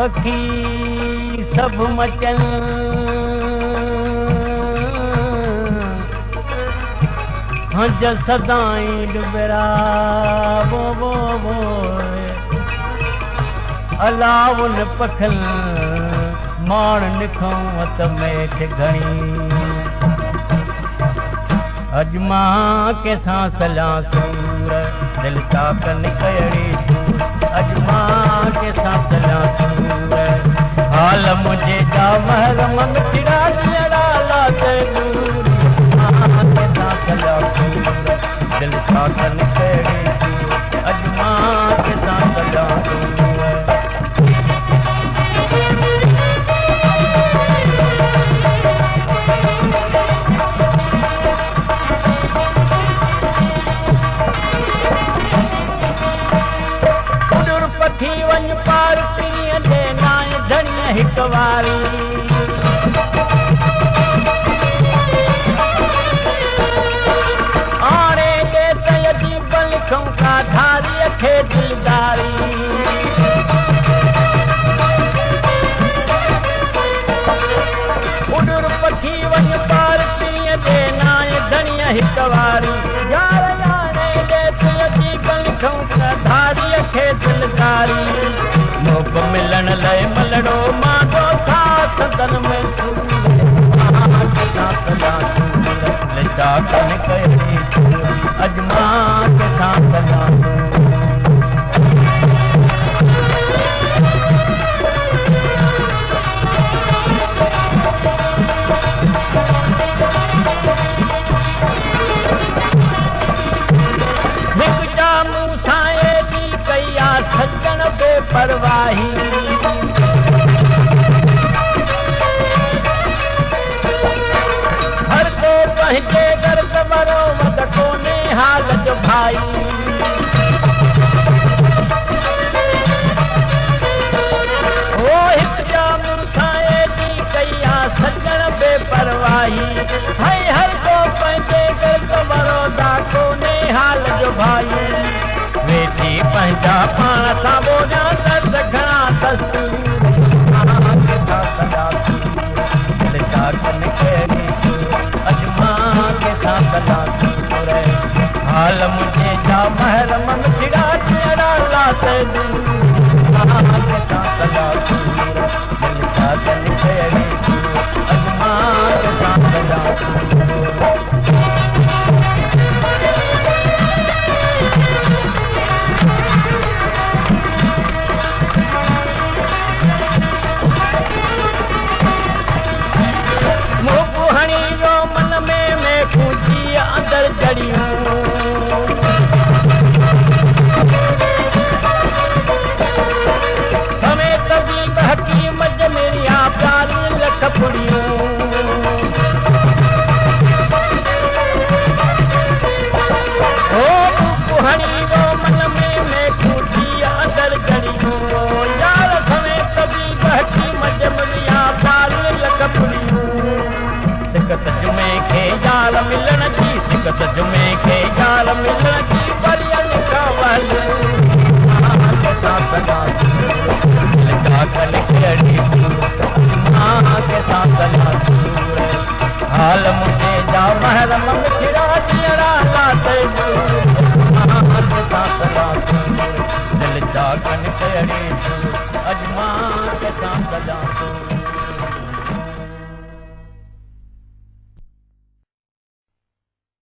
पखी सब मचन हंज सदाई डुबरा वो अलावन पखल माण निखऊं त मेठ घणी अजमा के सांसला सूर दिल ताकन कयड़ी अजमा के सांसला सूर हाल मुझे जा महरम मिठड़ा दियड़ा लाते दूर के सांसला सूर दिल ताकन कयड़ी अजमा के सांसला सूर पार पीअ दे नाय धणीअ हिक वारी आणे दे तय जी बलखूं का धारीअ खे दिलदारी उडुर पखी वञ पार पीअ दे नाय धणीअ हिक वारी यार आणे दे तय जी बलखूं का धारीअ खे दिलदारी मोब मिलन लय मलड़ो मांडो साथ तन में लचा कन कयड़ी अजमा के सांसला हिक जामू साए दी कया सजन बेपरवाही हर को पंहिंजे घर कमरो वध कोने हाल जो भाई ओ हिक जामू साए दी कया सजन बेपरवाही हर को पंहिंजे घर कमरो दा कोने हाल जो भाई वेठी पंहिंजा पाण सां बोलिया त घणा दस्तूर अजमा के सांसला सूर हाल मुझे जा महरम मिठड़ा दियड़ा लाते दूर के सांसला सूर दिल ताकन कयड़ी अजमा के सांसला सूर अंदर जड़ियों समेत भी बहकी मज मेरी प्यारी लख पुड़ियों ओ कुहनी वो मन में मैं खूंची अंदर जड़ियों यार समेत भी बहकी मज मेरी प्यारी लख पुड़ियों सिकत जुमे के जाल मिलन जी सिकत जुमे के जाल मिलन जी परियन का वहलू के सांसला सूर लगा कन कयड़ी के सांसला सूर हाल मुझे जा महरम मिठड़ा दियड़ा लाते दूर के सांसला सूर